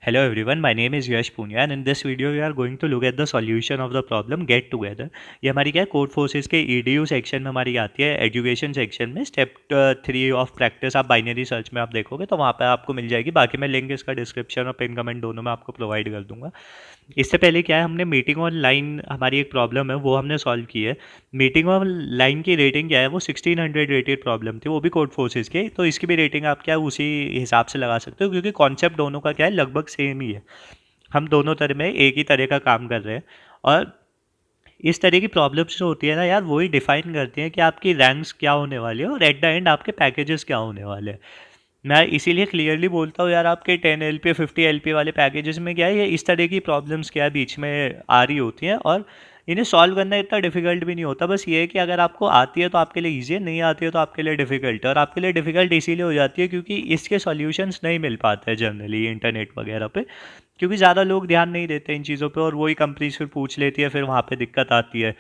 Hello everyone, my name is Yash Punya and in this video we are going to look at the solution of the problem get together। ये हमारी क्या है code forces के EDU section में हमारी आती है education section में स्टेप 3 ऑफ प्रैक्टिस। आप बाइनरी सर्च में आप देखोगे तो वहाँ पे आपको मिल जाएगी। बाकी मैं लिंक इसका डिस्क्रिप्शन और पिन कमेंट दोनों में आपको प्रोवाइड कर दूंगा। इससे पहले क्या है, हमने मीटिंग ऑन लाइन हमारी एक प्रॉब्लम है वो हमने सॉल्व की है। मीटिंग ऑन लाइन की रेटिंग क्या है, वो 1600 रेटेड प्रॉब्लम थी, वो भी कोड फोर्सेस की। तो इसकी भी रेटिंग आप क्या है उसी हिसाब से लगा सकते हो क्योंकि कॉन्सेप्ट दोनों का क्या है लगभग सेम ही है। हम दोनों तरह में एक ही तरह का काम कर रहे हैं। और इस तरह की प्रॉब्लम्स जो होती है ना यार, वही डिफाइन करती हैं कि आपकी रैंक्स क्या होने वाली है और एट द एंड आपके पैकेजेस क्या होने वाले हैं। मैं इसीलिए क्लियरली बोलता हूँ यार, आपके 10 LP 50 LP वाले पैकेजेस में क्या है, ये इस तरह की प्रॉब्लम्स क्या है बीच में आ रही होती हैं और इन्हें सॉल्व करना इतना डिफिकल्ट भी नहीं होता। बस ये है कि अगर आपको आती है तो आपके लिए ईजी है, नहीं आती है तो आपके लिए डिफिकल्ट है। और आपके लिए डिफिकल्ट इसीलिए हो जाती है क्योंकि इसके सॉल्यूशंस नहीं मिल पाते हैं जनरली इंटरनेट वगैरह पे, क्योंकि ज़्यादा लोग ध्यान नहीं देते इन चीज़ों पे और वही कंपनीज फिर पूछ लेती है, फिर वहाँ पे दिक्कत आती है।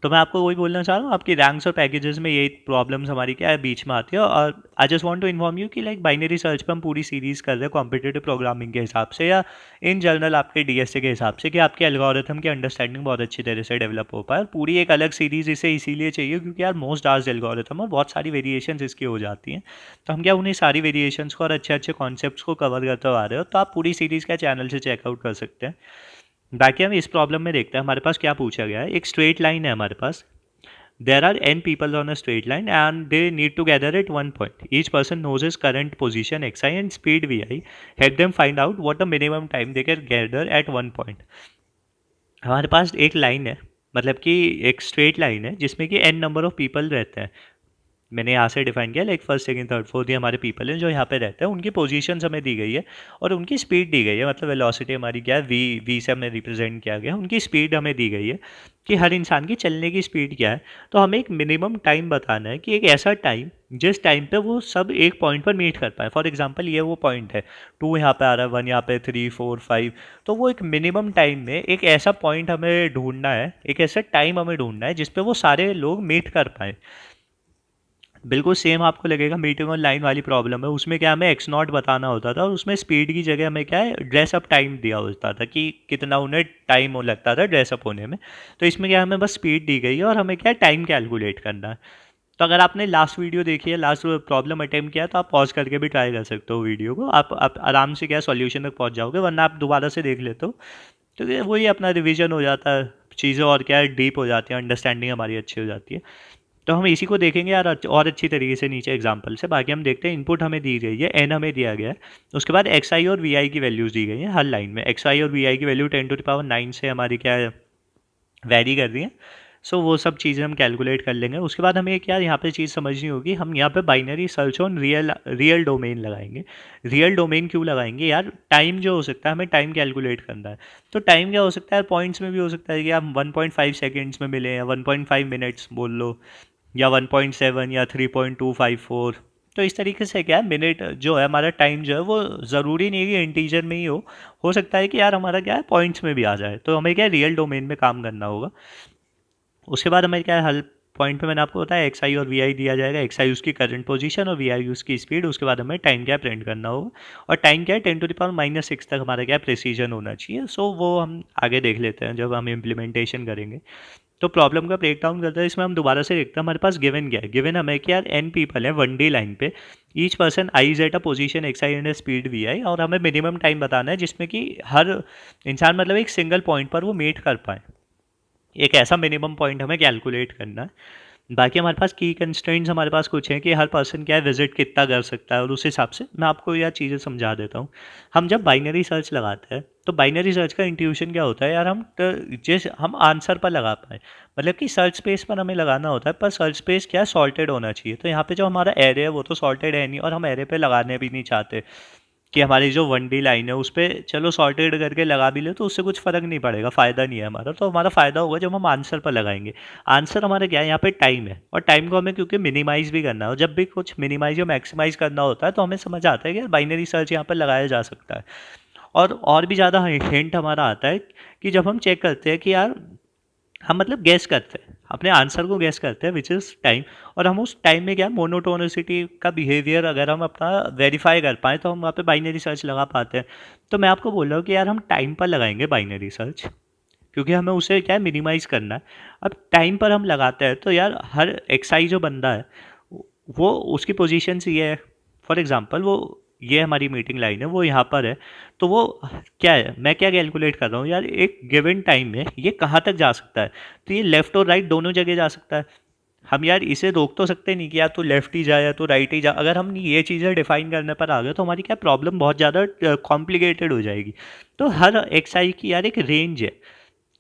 तो मैं आपको वही बोलना चाह रहा हूँ, आपकी रैंक्स और पैकेजेस में यही प्रॉब्लम्स हमारी क्या है बीच में आती है। और I just want to inform you कि लाइक बाइनरी सर्च पे हम पूरी सीरीज़ कर रहे हैं कॉम्पिटेटिव प्रोग्रामिंग के हिसाब से या इन जनरल आपके डीएसए के हिसाब से, कि आपके एल्गोरिथम की अंडरस्टैंडिंग बहुत अच्छी तरह से डेवलप हो पाए। और पूरी एक अलग सीरीज़ इसे इसीलिए चाहिए क्योंकि यार मोस्ट आर्स एल्गोरिथम और बहुत सारी वेरिएशंस इसकी हो जाती हैं। तो हम क्या उन्हीं सारी वेरिएशंस को और अच्छे अच्छे कॉन्सेप्ट्स को कवर करते आ रहे हो, तो आप पूरी सीरीज़ का चैनल से चेकआउट कर सकते हैं। बाकी हम इस प्रॉब्लम में देखते हैं हमारे पास क्या पूछा गया है। एक स्ट्रेट लाइन है हमारे पास। There are n people on a straight line and they need to gather at one point. Each person knows his current position xi and speed vi. Help them find out what the minimum time they can gather at one point. हमारे पास एक line है, मतलब कि एक straight line है जिसमें कि n number of people रहते हैं। मैंने यहाँ से डिफाइन किया like first second third fourth, ये हमारे पीपल हैं जो यहाँ पे रहते हैं। उनकी पोजीशंस हमें दी गई है और उनकी स्पीड दी गई है, मतलब वेलोसिटी हमारी क्या है वी से हमें रिप्रेजेंट किया गया। उनकी स्पीड हमें दी गई है कि हर इंसान की चलने की स्पीड क्या है। तो हमें एक मिनिमम टाइम बताना है कि एक ऐसा टाइम जिस टाइम पे वो सब एक पॉइंट पर मीट कर पाए। फॉर एग्जाम्पल ये वो पॉइंट है, 2 यहाँ पे आ रहा है, 1 यहाँ पे, 3 4 5। तो वो एक मिनिमम टाइम में एक ऐसा पॉइंट हमें ढूंढना है, एक ऐसा टाइम हमें ढूंढना है जिसपे वो सारे लोग मीट कर पाए। बिल्कुल सेम आपको लगेगा मीटिंग और लाइन वाली प्रॉब्लम है, उसमें क्या हमें एक्स नॉट बताना होता था और उसमें स्पीड की जगह हमें क्या है ड्रेस अप टाइम दिया होता था कि कितना उन्हें टाइम हो लगता था ड्रेस अप होने में। तो इसमें क्या हमें बस स्पीड दी गई है और हमें क्या टाइम कैलकुलेट करना है। तो अगर आपने लास्ट वीडियो देखी है, लास्ट प्रॉब्लम अटेम्प्ट किया है, तो आप पॉज करके भी ट्राई कर सकते हो वीडियो को। आप आराम से क्या सॉल्यूशन तक पहुंच जाओगे, वरना आप दोबारा से देख लेते हो तो वही अपना रिवीजन हो जाता है, चीज़ें और क्या है डीप हो जाती हैं, अंडरस्टैंडिंग हमारी अच्छी हो जाती है। तो हम इसी को देखेंगे यार और अच्छी तरीके से नीचे एग्जाम्पल से। बाकी हम देखते हैं, इनपुट हमें दी गई है, एन हमें दिया गया है। उसके बाद एक्स आई और वी आई की वैल्यूज़ दी गई हैं हर लाइन में। एक्स आई और वी आई की वैल्यू 10⁻9 से हमारी क्या है वैरी कर रही है। सो वो सब चीज़ें हम कैलकुलेट कर लेंगे। उसके बाद हमें क्या यहाँ पे चीज़ समझनी होगी, हम यहाँ पे binary search on real domain लगाएंगे। रियल डोमेन क्यों लगाएंगे यार, टाइम जो हो सकता है हमें टाइम कैलकुलेट करना है। तो टाइम क्या हो सकता है, पॉइंट्स में भी हो सकता है कि आप 1.5 सेकेंड्स में मिले या 1.5 मिनट्स बोल लो, या 1.7 या 3.254। तो इस तरीके से क्या है मिनट जो है हमारा टाइम जो है वो ज़रूरी नहीं है कि इंटीजर में ही हो सकता है कि यार हमारा क्या है पॉइंट्स में भी आ जाए। तो हमें क्या है रियल डोमेन में काम करना होगा। उसके बाद हमें क्या है हल पॉइंट पे मैंने आपको बताया एक्स आई और वी आई दिया जाएगा। एक्स आई उसकी करंट पोजीशन और वी आई उसकी स्पीड। उसके बाद हमें टाइम क्या प्रिंट करना होगा और टाइम क्या है 10⁻⁻6 तक हमारा क्या प्रिसीजन होना चाहिए। सो वो हम आगे देख लेते हैं जब हम इम्प्लीमेंटेशन करेंगे। तो प्रॉब्लम का ब्रेक डाउन करते हैं, इसमें हम दोबारा से देखते हैं हमारे पास गिवन क्या है। गिवन हमें कि यार एन पीपल है 1D लाइन पे, each person i is at a position x i and speed v i, और हमें मिनिमम टाइम बताना है जिसमें कि हर इंसान मतलब एक सिंगल पॉइंट पर वो मीट कर पाए। एक ऐसा मिनिमम पॉइंट हमें कैलकुलेट करना है। बाकी हमारे पास की कंस्ट्रेंट्स हमारे पास कुछ हैं कि हर पर्सन क्या है विजिट कितना कर सकता है, और उस हिसाब से मैं आपको यह चीज़ें समझा देता हूँ। हम जब बाइनरी सर्च लगाते हैं तो बाइनरी सर्च का इंट्यूशन क्या होता है यार, जिस हम आंसर पर लगा पाए, मतलब कि सर्च स्पेस पर हमें लगाना होता है, पर सर्च स्पेस क्या है सॉर्टेड होना चाहिए। तो यहाँ पे जो हमारा एरे है वो तो सॉर्टेड है नहीं, और हम एरे पे लगाने भी नहीं चाहते कि हमारी जो 1D लाइन है उस पर चलो सॉर्टेड करके लगा भी ले तो उससे कुछ फ़र्क नहीं पड़ेगा, फ़ायदा नहीं है हमारा। तो हमारा फ़ायदा होगा जब हम आंसर पर लगाएंगे। आंसर हमारा क्या है यहाँ पे टाइम है, और टाइम को हमें क्योंकि मिनिमाइज़ भी करना है, और जब भी कुछ मिनिमाइज या मैक्सिमाइज करना होता है तो हमें समझ आता है कि बाइनरी सर्च यहाँ पर लगाया जा सकता है। और भी ज़्यादा हिंट हमारा आता है कि जब हम चेक करते हैं कि यार हम मतलब गैस करते हैं, अपने आंसर को गैस करते हैं विच इज़ टाइम। और हम उस टाइम में क्या मोनोटोनिसिटी का बिहेवियर अगर हम अपना वेरीफाई कर पाएँ तो हम वहाँ पे बाइनरी सर्च लगा पाते हैं। तो मैं आपको बोल रहा हूँ कि यार हम टाइम पर लगाएंगे बाइनरी सर्च, क्योंकि हमें उसे क्या है मिनिमाइज़ करना है। अब टाइम पर हम लगाते हैं तो यार हर एक्सआई जो बंदा है वो उसकी पोजीशन से ये है, फॉर एग्जांपल वो ये हमारी मीटिंग लाइन है, वो यहाँ पर है, तो वो क्या है, मैं क्या कैलकुलेट कर रहा हूँ यार एक गिवन टाइम में ये कहाँ तक जा सकता है। तो ये लेफ्ट और राइट दोनों जगह जा सकता है। हम यार इसे रोक तो सकते नहीं कि यार तो लेफ्ट ही जा या तो राइट ही जा। अगर हम ये चीज़ें डिफाइन करने पर आ गए तो हमारी क्या प्रॉब्लम बहुत ज़्यादा कॉम्प्लिकेटेड हो जाएगी। तो हर एक्सआई की यार एक रेंज है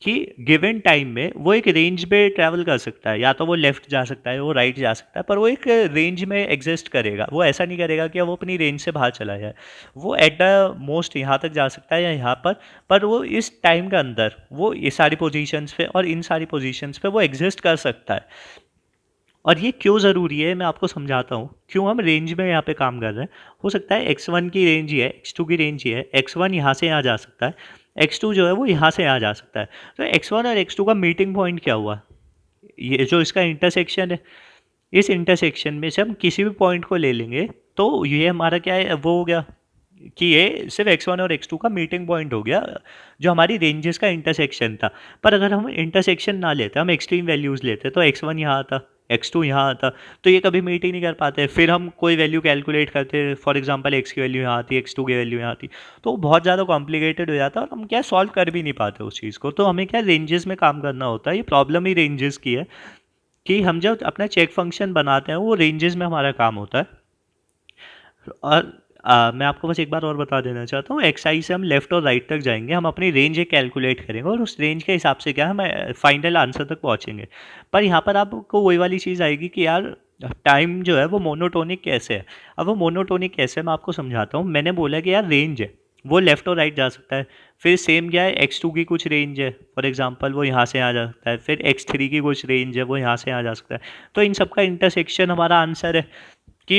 कि गिवन टाइम में वो एक रेंज में ट्रैवल कर सकता है, या तो वो लेफ्ट जा सकता है वो राइट जा सकता है, पर वो एक रेंज में एग्जिस्ट करेगा। वो ऐसा नहीं करेगा कि वो अपनी रेंज से बाहर चला जाए। वो एट द मोस्ट यहाँ तक जा सकता है या यहाँ पर वो इस टाइम के अंदर वो ये सारी पोजीशंस पे और इन सारी पोजीशंस पे वो एग्जिस्ट कर सकता है। और ये क्यों ज़रूरी है मैं आपको समझाता हूँ, क्यों हम रेंज में यहाँ पे काम कर रहे हैं। हो सकता है x1 की रेंज ही है, x2 की रेंज ही है, x1 यहाँ से यहाँ जा सकता है, x2 जो है वो यहाँ से यहाँ जा सकता है। तो x1 और x2 का मीटिंग पॉइंट क्या हुआ, ये जो इसका इंटरसेक्शन है, इस इंटरसेक्शन में से हम किसी भी पॉइंट को ले लेंगे तो ये हमारा क्या है वो हो गया कि ये सिर्फ x1 और x2 का मीटिंग पॉइंट हो गया, जो हमारी रेंजेस का इंटरसेक्शन था। पर अगर हम इंटरसेक्शन ना लेते, हम एक्सट्रीम वैल्यूज़ लेते, तो x1 यहाँ आता, x2 यहाँ आता, तो ये कभी मीट ही नहीं कर पाते। फिर हम कोई वैल्यू कैलकुलेट करते, फॉर एग्जांपल x की वैल्यू यहाँ आती, x2 की वैल्यू यहाँ आती, तो बहुत ज़्यादा कॉम्प्लिकेटेड हो जाता और हम क्या सॉल्व कर भी नहीं पाते उस चीज़ को। तो हमें क्या रेंजेस में काम करना होता है। ये प्रॉब्लम ही रेंजेस की है कि हम जब अपना चेक फंक्शन बनाते हैं वो रेंजेस में हमारा काम होता है। और मैं आपको बस एक बार और बता देना चाहता हूँ, एक्सआई से हम लेफ्ट और राइट तक जाएंगे, हम अपनी रेंज एक कैलकुलेट करेंगे और उस रेंज के हिसाब से क्या हम फाइनल आंसर तक पहुँचेंगे। पर यहाँ पर आपको वही वाली चीज़ आएगी कि यार टाइम जो है वो मोनोटोनिक कैसे है। अब वो मोनोटोनिक कैसे है मैं आपको समझाता हूँ। मैंने बोला कि यार रेंज है, वो लेफ्ट और राइट जा सकता है। फिर सेम क्या है, x2 की कुछ रेंज है, फॉर एग्जांपल वो यहाँ से आ जा सकता है। फिर x3 की कुछ रेंज है, वो यहाँ से आ जा सकता है। तो इन सब का इंटरसेक्शन हमारा आंसर है कि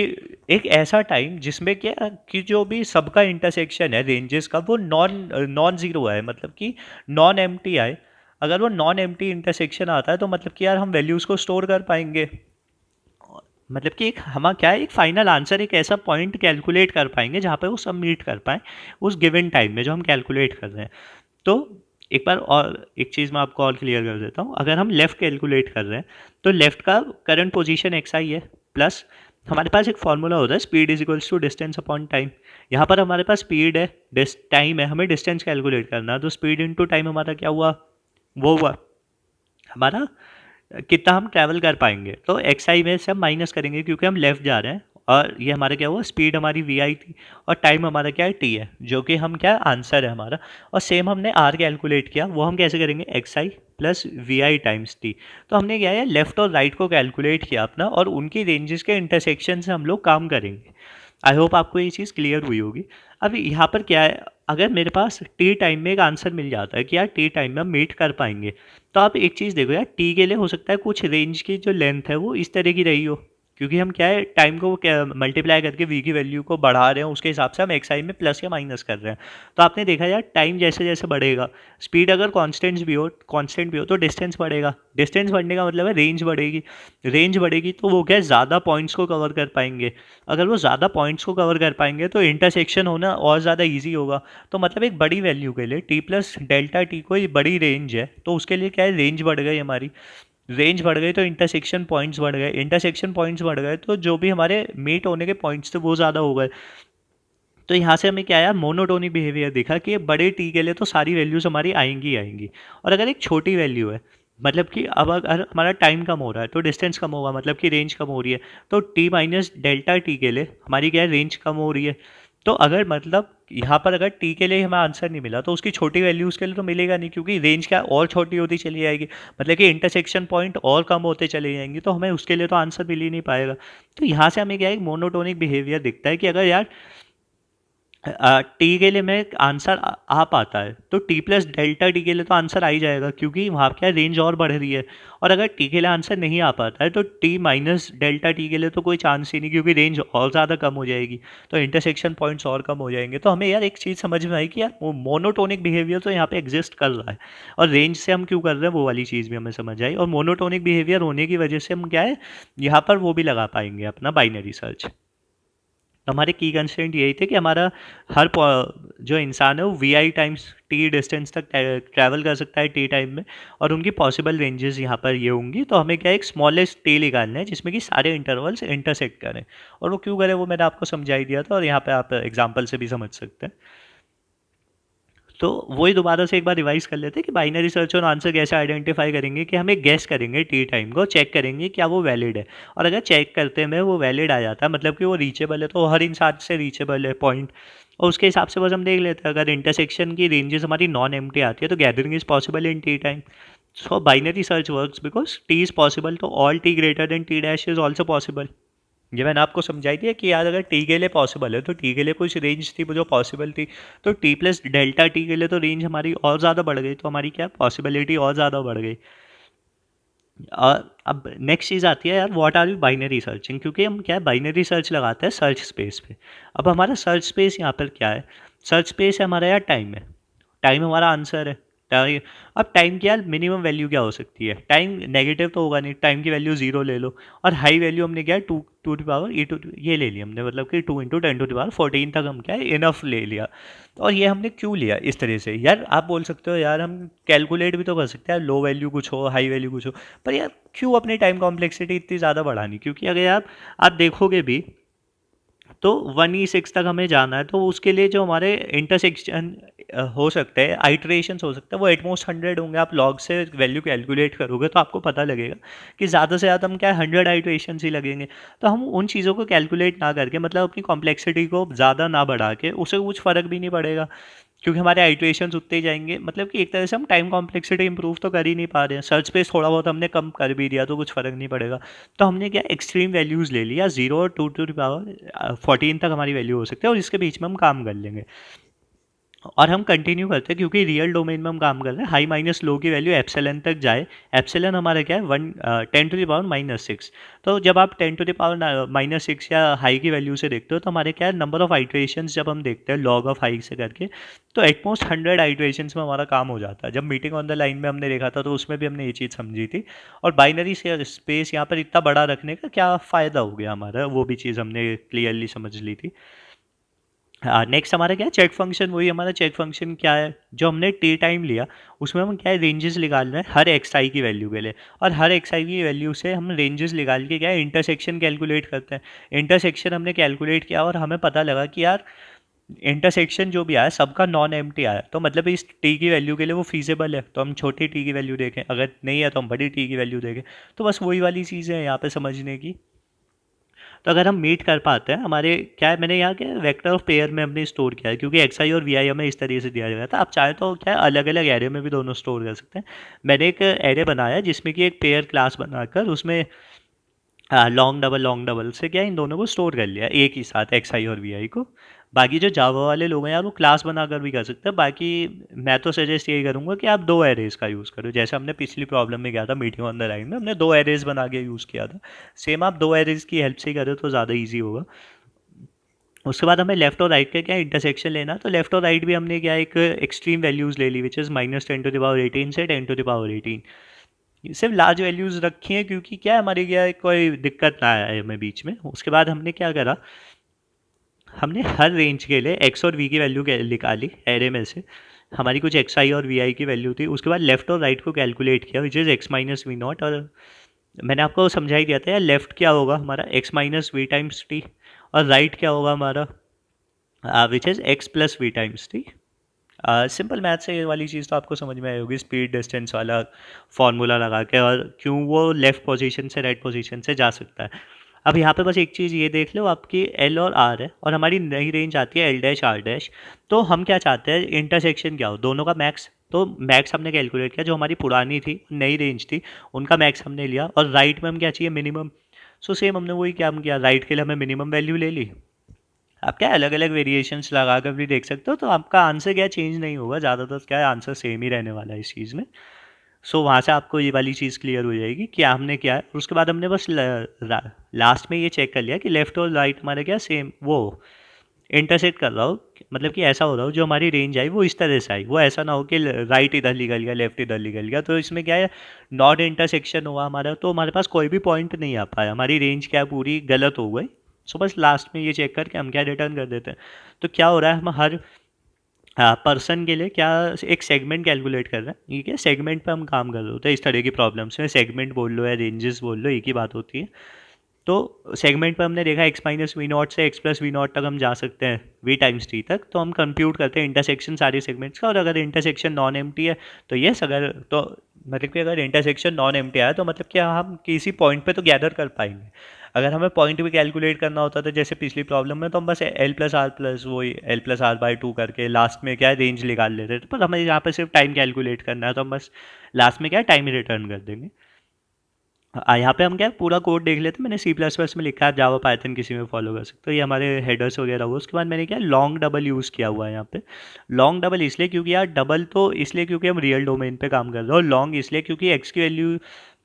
एक ऐसा टाइम जिसमें क्या कि जो भी सबका इंटरसेक्शन है रेंजेस का वो नॉन नॉन ज़ीरो है, मतलब कि नॉन एम्प्टी आए। अगर वो नॉन एम्प्टी इंटरसेक्शन आता है तो मतलब कि यार हम वैल्यूज़ को स्टोर कर पाएंगे, मतलब कि एक हम क्या है एक फाइनल आंसर, एक ऐसा पॉइंट कैलकुलेट कर पाएंगे जहाँ पे वो सबमिट कर पाएँ उस गिवन टाइम में जो हम कैलकुलेट कर रहे हैं। तो एक बार और एक चीज़ मैं आपको और क्लियर कर देता हूँ। अगर हम लेफ़्ट कैलकुलेट कर रहे हैं तो लेफ़्ट का करंट पोजीशन एक्स आई है, प्लस हमारे पास एक फार्मूला होता है speed is equals to distance upon time. यहाँ पर हमारे पास स्पीड है, टाइम है, हमें डिस्टेंस कैलकुलेट करना है। तो स्पीड इंटू टाइम हमारा क्या हुआ, वो हुआ हमारा कितना हम ट्रैवल कर पाएंगे। तो एक्स आई में से हम माइनस करेंगे क्योंकि हम लेफ्ट जा रहे हैं, और ये हमारा क्या हुआ, स्पीड हमारी वी आई थी और टाइम हमारा क्या है टी है, जो कि हम क्या आंसर है हमारा। और सेम हमने आर कैलकुलेट किया, वो हम कैसे करेंगे, X I plus V I times T. तो हमने क्या है लेफ्ट और राइट को कैलकुलेट किया अपना, और उनकी रेंजेस के इंटरसेक्शन से हम लोग काम करेंगे। आई होप आपको ये चीज़ क्लियर हुई होगी। अब यहाँ पर क्या है, अगर मेरे पास टी टाइम में एक आंसर मिल जाता है कि यार टी टाइम में हम मीट कर पाएंगे, तो आप एक चीज़ देखो यार, टी के लिए हो सकता है कुछ रेंज की जो लेंथ है वो इस तरह की रही हो, क्योंकि हम क्या है टाइम को क्या मल्टीप्लाई करके वी की वैल्यू को बढ़ा रहे हैं, उसके हिसाब से हम एक्स आई में प्लस या माइनस कर रहे हैं। तो आपने देखा यार टाइम जैसे जैसे बढ़ेगा, स्पीड अगर कांस्टेंट भी हो तो डिस्टेंस बढ़ेगा, डिस्टेंस बढ़ने का मतलब है रेंज बढ़ेगी, रेंज बढ़ेगी तो वो क्या है ज़्यादा पॉइंट्स को कवर कर पाएंगे। अगर वो ज़्यादा पॉइंट्स को कवर कर पाएंगे तो इंटरसेक्शन होना और ज़्यादा ईजी होगा। तो मतलब एक बड़ी वैल्यू के लिए टी प्लस डेल्टा टी कोई बड़ी रेंज है, तो उसके लिए क्या है रेंज बढ़ गई हमारी, रेंज बढ़ गई तो इंटरसेक्शन पॉइंट्स बढ़ गए, इंटरसेक्शन पॉइंट्स बढ़ गए तो जो भी हमारे मीट होने के पॉइंट्स थे वो ज़्यादा हो गए। तो यहाँ से हमें क्या यार मोनोटोनिक बिहेवियर दिखा कि बड़े टी के लिए तो सारी वैल्यूज़ हमारी आएंगी ही आएंगी। और अगर एक छोटी वैल्यू है, मतलब कि अब अगर हमारा टाइम कम हो रहा है तो डिस्टेंस कम होगा, मतलब कि रेंज कम हो रही है, तो टी माइनस डेल्टा टी के लिए हमारी क्या है रेंज कम हो रही है। तो अगर मतलब यहाँ पर अगर टी के लिए हमें आंसर नहीं मिला तो उसकी छोटी वैल्यूज़ के लिए तो मिलेगा नहीं, क्योंकि रेंज क्या और छोटी होती चली जाएगी, मतलब कि इंटरसेक्शन पॉइंट और कम होते चले जाएंगे, तो हमें उसके लिए तो आंसर मिल ही नहीं पाएगा। तो यहाँ से हमें क्या है एक मोनोटोनिक बिहेवियर दिखता है कि अगर यार टी के लिए में आंसर आ पाता है तो टी प्लस डेल्टा टी के लिए तो आंसर आ ही जाएगा, क्योंकि वहाँ क्या रेंज और बढ़ रही है। और अगर टी के लिए आंसर नहीं आ पाता है तो टी माइनस डेल्टा टी के लिए तो कोई चांस ही नहीं, क्योंकि रेंज और ज़्यादा कम हो जाएगी, तो इंटरसेक्शन पॉइंट्स और कम हो जाएंगे। तो हमें यार एक चीज़ समझ में आई कि यार वो मोनोटोनिक बिहेवियर तो यहाँ पे एग्जिस्ट कर रहा है, और रेंज से हम क्यों कर रहे हैं वो वाली चीज़ भी हमें समझ आई। और मोनोटोनिक बिहेवियर होने की वजह से हम क्या है यहाँ पर वो भी लगा पाएंगे अपना बाइनरी सर्च। तो हमारे की कंस्ट्रेंट यही थे कि हमारा हर जो इंसान है वो V I times T distance तक ट्रैवल कर सकता है टी टाइम में, और उनकी पॉसिबल रेंजेस यहाँ पर ये होंगी। तो हमें क्या एक स्मॉलेस्ट टी निकालना है जिसमें कि सारे इंटरवल्स इंटरसेक्ट करें, और वो क्यों करें वो मैंने आपको समझा ही दिया था, और यहाँ पे आप एग्जाम्पल से भी समझ सकते हैं। तो वही दोबारा से एक बार रिवाइज कर लेते हैं कि बाइनरी सर्च और आंसर कैसे आइडेंटिफाई करेंगे, कि हम एक गैस करेंगे टी टाइम को, चेक करेंगे क्या वो वैलिड है, और अगर चेक करते में वो वैलिड आ जाता है मतलब कि वो रीचेबल है, तो हर इंसान से रीचेबल है पॉइंट, और उसके हिसाब से बस हम देख लेते हैं। अगर इंटरसेक्शन की रेंजेस हमारी नॉन एम्प्टी आती है तो gathering is possible in t time. So binary search works because t is possible, तो all t greater than t dash is also possible. ये मैंने आपको समझाई थी कि यार अगर टी के लिए पॉसिबल है तो टी के लिए कुछ रेंज थी जो पॉसिबल थी, तो टी प्लस डेल्टा टी के लिए तो रेंज हमारी और ज़्यादा बढ़ गई, तो हमारी क्या पॉसिबिलिटी और ज़्यादा बढ़ गई। और अब नेक्स्ट चीज़ आती है यार what are you binary searching, क्योंकि हम क्या है बाइनरी सर्च लगाते हैं सर्च स्पेस पे। अब हमारा सर्च स्पेस यहाँ पर क्या है, सर्च स्पेस है हमारा यार टाइम है, टाइम हमारा आंसर है। टाइम, अब टाइम की यार मिनिमम वैल्यू क्या हो सकती है, टाइम नेगेटिव तो होगा नहीं, टाइम की वैल्यू जीरो ले लो, और हाई वैल्यू हमने क्या है two to the power E two ये ले लिया हमने, मतलब कि 2 × 10⁻14 तक हम क्या है इनफ ले लिया। और ये हमने क्यों लिया इस तरह से, यार आप बोल सकते हो यार हम कैलकुलेट भी तो कर सकते हैं, लो वैल्यू कुछ हो हाई वैल्यू कुछ हो, पर यार क्यों अपनी टाइम कॉम्प्लेक्सिटी इतनी ज़्यादा बढ़ानी, क्योंकि अगर आप देखोगे भी तो 1/6 तक हमें जाना है, तो उसके लिए जो हमारे इंटरसेक्शन हो सकते हैं आइट्रेशंस हो सकते हैं वो एटमोस्ट 100 होंगे। आप लॉग से वैल्यू कैलकुलेट करोगे तो आपको पता लगेगा कि ज़्यादा से ज़्यादा हम क्या 100 आइट्रेशंस ही लगेंगे। तो हम उन चीज़ों को कैलकुलेट ना करके मतलब अपनी कॉम्प्लेक्सिटी को ज़्यादा ना बढ़ा के उससे कुछ फ़र्क भी नहीं पड़ेगा, क्योंकि हमारे आइट्रेशंस उतने ही जाएंगे, मतलब कि एक तरह से हम टाइम कॉम्प्लेक्सिटी इंप्रूव तो कर ही नहीं पा रहे हैं, सर्च स्पेस थोड़ा बहुत हमने कम कर भी दिया तो कुछ फ़र्क नहीं पड़ेगा। तो हमने क्या एक्सट्रीम वैल्यूज़ ले लिया, 0 और 2 to the power 14 तक हमारी वैल्यू हो सकती है, और इसके बीच में हम काम कर लेंगे। और हम कंटिन्यू करते हैं क्योंकि रियल डोमेन में हम काम कर रहे हैं, हाई माइनस लो की वैल्यू एप्सिलॉन तक जाए। एप्सिलॉन हमारा क्या है 10⁻⁻⁶। तो जब आप 10⁻⁻⁶ या हाई की वैल्यू से देखते हो तो हमारे क्या है नंबर ऑफ आइट्रेशंस जब हम देखते हैं लॉग ऑफ हाई से करके, तो एटमोस्ट 100 आइट्रेशंस में हमारा काम हो जाता है। जब मीटिंग ऑन द लाइन में हमने देखा था तो उसमें भी हमने ये चीज़ समझी थी। और बाइनरी स्पेस यहाँ पर इतना बड़ा रखने का क्या फ़ायदा हो गया हमारा, वो भी चीज़ हमने क्लियरली समझ ली थी। हाँ, नेक्स्ट हमारा क्या है चेक फंक्शन। वही हमारा चेक फंक्शन क्या है, जो हमने टी टाइम लिया उसमें हम क्या है रेंजेस निकाल रहे हैं हर एक्स आई की वैल्यू के लिए, और हर एक्स आई की वैल्यू से हम रेंजेस निकाल के क्या है इंटरसेक्शन कैलकुलेट करते हैं। इंटरसेक्शन हमने कैलकुलेट किया और हमें पता लगा कि यार इंटरसेक्शन जो भी आया सबका नॉन एम्प्टी आया, तो मतलब इस टी की वैल्यू के लिए वो फीजेबल है, तो हम छोटी टी की वैल्यू देखें, अगर नहीं है तो हम बड़ी टी की वैल्यू देखें। तो बस वही वाली चीज़ है यहाँ पे समझने की। तो अगर हम मीट कर पाते हैं हमारे क्या है, मैंने यहाँ क्या वेक्टर ऑफ पेयर में हमने स्टोर किया है, क्योंकि एक्स आई और वी आई हमें इस तरीके से दिया गया था। आप चाहे तो क्या है अलग अलग एरे में भी दोनों स्टोर कर सकते हैं। मैंने एक एरे बनाया है जिसमें कि एक पेयर क्लास बनाकर उसमें लॉन्ग डबल से क्या है इन दोनों को स्टोर कर लिया एक ही साथ एक्स आई और वी आई को। बाकी जो जावा वाले लोग हैं यार वो क्लास बनाकर भी कर सकते हैं। बाकी मैं तो सजेस्ट यही करूँगा कि आप दो एरेज का यूज़ करो, जैसे हमने पिछली प्रॉब्लम में किया था मीटिंग ऑन द लाइन में, हमने दो एरेज बना के यूज़ किया था। सेम आप दो एरेज की हेल्प से करो तो ज़्यादा ईजी होगा। उसके बाद हमें लेफ्ट और राइट का क्या इंटरसेक्शन लेना, तो लेफ्ट और राइट भी हमने क्या एक एक्सट्रीम वैल्यूज़ ले ली विच इज़ -10⁻18 से 10⁻18। सिर्फ लार्ज वैल्यूज़ रखी हैं क्योंकि क्या है हमारी क्या है कोई दिक्कत ना आए हमें बीच में। उसके बाद हमने क्या करा, हमने हर रेंज के लिए एक्स और वी की वैल्यू निकाली एरे में से, हमारी कुछ एक्स आई और वी आई की वैल्यू थी। उसके बाद लेफ्ट और राइट को कैलकुलेट किया विच इज़ x-v0, और मैंने आपको समझा ही दिया था यार लेफ्ट क्या होगा हमारा x-v टाइम्स टी, और राइट क्या होगा हमारा which is x+v times T. Simple math से ये वाली चीज़ तो आपको समझ में आई होगी, स्पीड डिस्टेंस वाला फॉर्मूला लगा के, और क्यों वो लेफ़्ट पोजीशन से राइट पोजीशन से जा सकता है। अब यहाँ पे बस एक चीज़ ये देख लो, आपकी एल और आर है और हमारी नई रेंज आती है एल डैश आर डैश। तो हम क्या चाहते हैं इंटरसेक्शन क्या हो दोनों का मैक्स, तो मैक्स हमने कैलकुलेट किया, जो हमारी पुरानी थी नई रेंज थी उनका मैक्स हमने लिया, और राइट में हम क्या चाहिए मिनिमम। सो सेम हमने वही क्या हम किया, राइट के लिए हमें मिनिमम वैल्यू ले ली, आप क्या अलग अलग वेरिएशंस लगा कर भी देख सकते हो, तो आपका आंसर क्या चेंज नहीं होगा, ज़्यादातर क्या है आंसर सेम ही रहने वाला है इस चीज़ में। सो वहाँ से आपको ये वाली चीज़ क्लियर हो जाएगी कि हमने क्या है। उसके बाद हमने बस लास्ट में ये चेक कर लिया कि लेफ्ट और राइट हमारे क्या सेम वो इंटरसेक्ट कर रहा हो, मतलब कि ऐसा हो रहा हो जो हमारी रेंज आई वो इस तरह से आई, वो ऐसा ना हो कि राइट इधर निकल गया लेफ्ट इधर निकल गया। तो इसमें क्या है, नॉट इंटरसेक्शन हुआ हमारा, तो हमारे पास कोई भी पॉइंट नहीं आ पाया, हमारी रेंज क्या है पूरी गलत हो गई। सो बस लास्ट में ये चेक करके हम क्या रिटर्न कर देते हैं। तो क्या हो रहा है, हम हर पर्सन के लिए क्या एक सेगमेंट कैलकुलेट कर रहे हैं, ठीक है, सेगमेंट पे हम काम कर रहे होते हैं। इस तरह की प्रॉब्लम्स में सेगमेंट बोल लो या रेंजेस बोल लो, एक ही बात होती है। तो सेगमेंट पर हमने देखा एक्स माइनस वी नॉट से एक्स प्लस वी नॉट तक हम जा सकते हैं वी टाइम्स टी तक। तो हम कंप्यूट करते हैं इंटरसेक्शन सारे सेगमेंट्स का, और अगर इंटरसेक्शन नॉन एम्प्टी है तो यस, अगर तो मतलब कि अगर इंटरसेक्शन नॉन एम्प्टी आया तो मतलब कि हम किसी पॉइंट पे तो गैदर कर पाएंगे। अगर हमें पॉइंट भी कैलकुलेट करना होता था जैसे पिछली प्रॉब्लम में, तो हम बस एल प्लस आर प्लस वही L plus R by two करके लास्ट में क्या है रेंज निकाल लेते थे। पर हमें यहाँ पे सिर्फ टाइम कैलकुलेट करना है, तो हम बस लास्ट में क्या है टाइम रिटर्न कर देंगे। यहाँ पे हम क्या है पूरा कोड देख लेते हैं। मैंने सी प्लस प्लस में लिखा है, जावा पाइथन किसी में फॉलो कर सकते हो, ये हमारे हेडर्स वगैरह हुआ। उसके बाद मैंने क्या लॉन्ग डबल यूज़ किया हुआ है यहाँ पे। लॉन्ग डबल इसलिए क्योंकि यार डबल तो इसलिए क्योंकि हम रियल डोमेन पे काम कर रहे हैं, और लॉन्ग इसलिए क्योंकि एक्स की वैल्यू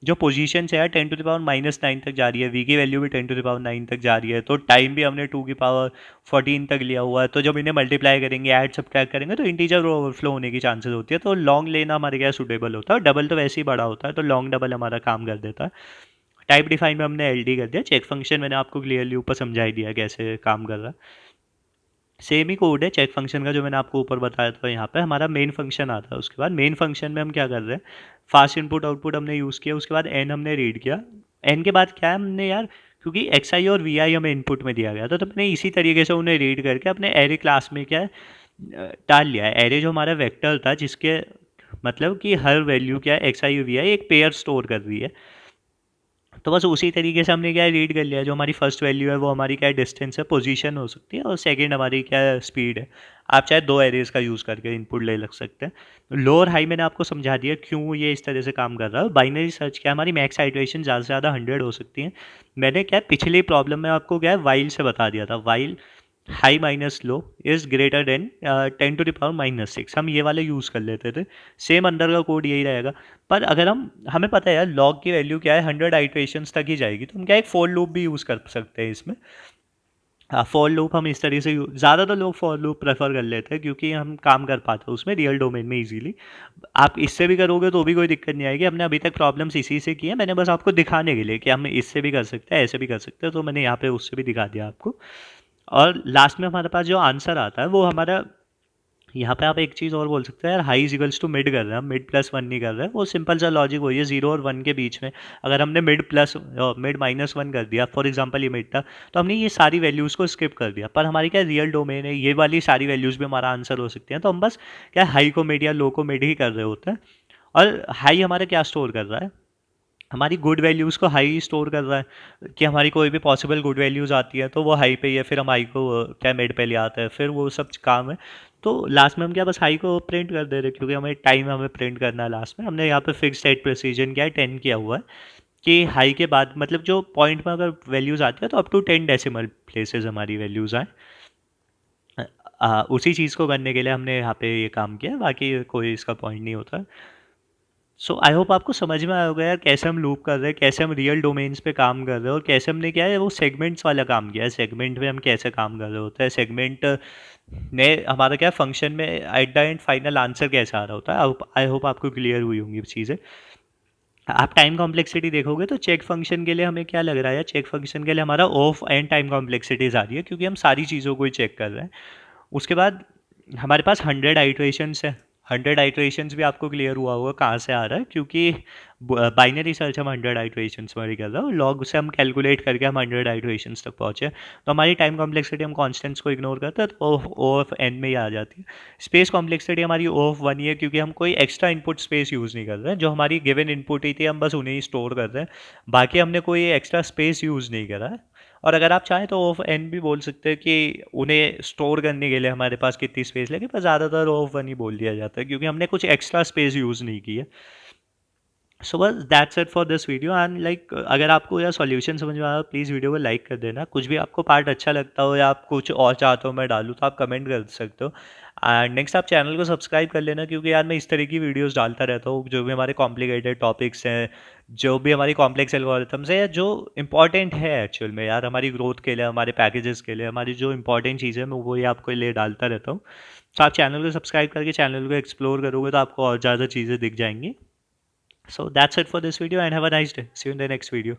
जो पोजीशन है यार 10⁻⁹ तक जा रही है, वी की वैल्यू भी 10⁻⁹ तक जा रही है, तो टाइम भी हमने 2⁻14 तक लिया हुआ है। तो जब इन्हें मल्टीप्लाई करेंगे ऐड सब्ट्रैक्ट करेंगे तो इंटीजर ओवरफ्लो होने की चांसेस होती है, तो लॉन्ग लेना हमारे क्या सूटेबल होता है। और डबल तो वैसे ही बड़ा होता है, तो लॉन्ग डबल हमारा काम कर देता है। टाइप डिफाइन में हमने एल डी कर दिया। चेक फंक्शन मैंने आपको क्लियरली ऊपर समझा ही दिया कैसे काम कर रहा है। सेम ही कोड है चेक फंक्शन का जो मैंने आपको ऊपर बताया था। यहाँ पे हमारा मेन फंक्शन आता है, उसके बाद मेन फंक्शन में हम क्या कर रहे हैं, फास्ट इनपुट आउटपुट हमने यूज़ किया, उसके बाद एन हमने रीड किया। एन के बाद क्या है हमने यार, क्योंकि एक्स आई और वी आई हमें इनपुट में दिया गया था, तो मैंने इसी तरीके से उन्हें रीड करके अपने एरे क्लास में क्या है डाल लिया है। एरे जो हमारा वेक्टर था जिसके मतलब कि हर वैल्यू क्या है एक्स आई वी आई एक पेयर स्टोर कर रही है, तो बस उसी तरीके से हमने क्या रीड कर लिया। जो हमारी फर्स्ट वैल्यू है वो हमारी क्या डिस्टेंस है, पोजीशन हो सकती है, और सेकंड हमारी क्या स्पीड है। आप चाहे दो एरेज का यूज़ करके इनपुट ले लग सकते हैं। लो और हाई मैंने आपको समझा दिया क्यों ये इस तरह से काम कर रहा है। बाइनरी सर्च क्या हमारी मैक्स आइटरेशन ज़्यादा से ज़्यादा 100 हो सकती है। मैंने क्या पिछली प्रॉब्लम में आपको क्या है वाइल से बता दिया था, while high minus low is greater than 10⁻⁻⁶ हम ये वाले यूज़ कर लेते थे। सेम अंदर का कोड यही रहेगा। पर अगर हमें पता है यार लॉग की वैल्यू क्या है 100 आइट्रेशंस तक ही जाएगी, तो हम क्या एक फॉर लूप भी यूज़ कर सकते हैं इसमें। हाँ, फॉर लूप हम इस तरीके से ज़्यादातर लोग फॉर लूप प्रेफर कर लेते हैं क्योंकि हम काम कर पाते हैं उसमें रियल डोमेन में इजीली। आप इससे भी करोगे तो भी कोई दिक्कत नहीं आएगी। हमने अभी तक प्रॉब्लम्स इसी से की है, मैंने बस आपको दिखाने के लिए कि हम इससे भी कर सकते हैं ऐसे भी कर सकते हैं, तो मैंने यहाँ पे उससे भी दिखा दिया आपको। और लास्ट में हमारे पास जो आंसर आता है वो हमारा, यहाँ पे आप एक चीज़ और बोल सकते हैं यार, हाई इजिकल्स टू मिड कर रहे हैं हम, मिड प्लस वन नहीं कर रहे हैं। वो सिंपल सा लॉजिक वही है, जीरो और वन के बीच में अगर हमने मिड माइनस वन कर दिया, फॉर एग्जांपल ये मिड था, तो हमने ये सारी वैल्यूज़ को स्किप कर दिया। पर हमारी क्या रियल डोमेन है, ये वाली सारी वैल्यूज़ भी हमारा आंसर हो सकती हैं, तो हम बस क्या हाई को मिड या लो को मिड ही कर रहे होते हैं। और हाई हमारा क्या स्टोर कर रहा है, हमारी गुड वैल्यूज़ को हाई स्टोर कर रहा है कि हमारी कोई भी पॉसिबल गुड वैल्यूज़ आती है तो वो हाई पे ही है, फिर हम हाई को क्या मिड पे ले आते हैं, फिर वो सब काम है। तो लास्ट में हम क्या बस हाई को प्रिंट कर दे रहे हैं क्योंकि हमें टाइम हमें प्रिंट करना है। लास्ट में हमने यहाँ पे फिक्स सेट प्रेसिजन क्या है 10 किया हुआ है कि हाई के बाद मतलब जो पॉइंट में अगर वैल्यूज़ आती है तो अप टू 10 डेसिमल प्लेसेस हमारी वैल्यूज़ आए। उसी चीज़ को करने के लिए हमने यहाँ पे ये काम किया, बाकी कोई इसका पॉइंट नहीं होता। सो आई होप आपको समझ में आया होगा यार कैसे हम लूप कर रहे हैं, कैसे हम रियल डोमेन्स पे काम कर रहे हैं, और कैसे हमने क्या है वो सेगमेंट्स वाला काम किया है। सेगमेंट में हम कैसे काम कर रहे होते हैं, सेगमेंट ने हमारा क्या फंक्शन में at the end final answer कैसे आ रहा होता है। आई होप आपको क्लियर हुई होंगी चीज़ें। आप टाइम कॉम्प्लेक्सिटी देखोगे तो चेक फंक्शन के लिए हमें क्या लग रहा है, चेक फंक्शन के लिए हमारा ऑफ एंड टाइम कॉम्प्लेक्सिटीज आ रही है क्योंकि हम सारी चीज़ों को ही चेक कर रहे हैं। उसके बाद हमारे पास 100 आइट्रेशंस है। 100 आइट्रेशंस भी आपको क्लियर हुआ होगा कहाँ से आ रहा है, क्योंकि बाइनरी सर्च हम 100 आइट्रेशंस में कर रहे हो, लॉग से हम कैलकुलेट करके हम 100 आइट्रेशंस तक पहुँचे। तो हमारी टाइम कॉम्प्लेक्सिटी हम कॉन्स्टेंट्स को इग्नोर करते हैं तो ओ ऑफ एन में ही आ जाती है। स्पेस कॉम्प्लेक्सिटी हमारी ओ ऑफ वन ही है क्योंकि हम कोई एक्स्ट्रा इनपुट स्पेस यूज़ नहीं कर रहे हैं, जो हमारी गिवन इनपुट ही थी हम बस उन्हें ही स्टोर कर रहे हैं, बाकी हमने कोई एक्स्ट्रा स्पेस यूज़ नहीं करा है। और अगर आप चाहें तो ऑफ एन भी बोल सकते हैं कि उन्हें स्टोर करने के लिए हमारे पास कितनी स्पेस लगे, पर ज़्यादातर ऑफ वन ही बोल दिया जाता है क्योंकि हमने कुछ एक्स्ट्रा स्पेस यूज़ नहीं की है। सो बस that's it for this video and like अगर आपको यह सॉल्यूशन समझ में आया प्लीज़ वीडियो को लाइक कर देना। कुछ भी आपको पार्ट अच्छा लगता हो या आप कुछ और चाहते हो मैं डालूँ तो आप कमेंट कर सकते हो। एंड नेक्स्ट आप चैनल को सब्सक्राइब कर लेना, क्योंकि यार मैं इस तरह की वीडियोस डालता रहता हूँ जो भी हमारे कॉम्प्लिकेटेड टॉपिक्स हैं, जो भी हमारी कॉम्प्लेक्स एल्गोरिथम्स है, या जो इंपॉर्टेंट है एक्चुअल में यार हमारी ग्रोथ के लिए, हमारे पैकेजेस के लिए, हमारी जो इंपॉर्टेंट चीज़ें मैं वो ये आपको लिए डालता रहता हूँ। तो आप चैनल को सब्सक्राइब करके चैनल को एक्सप्लोर करोगे तो आपको और ज़्यादा चीज़ें दिख जाएंगी। So that's it for this video and have a nice day. See you in the next video.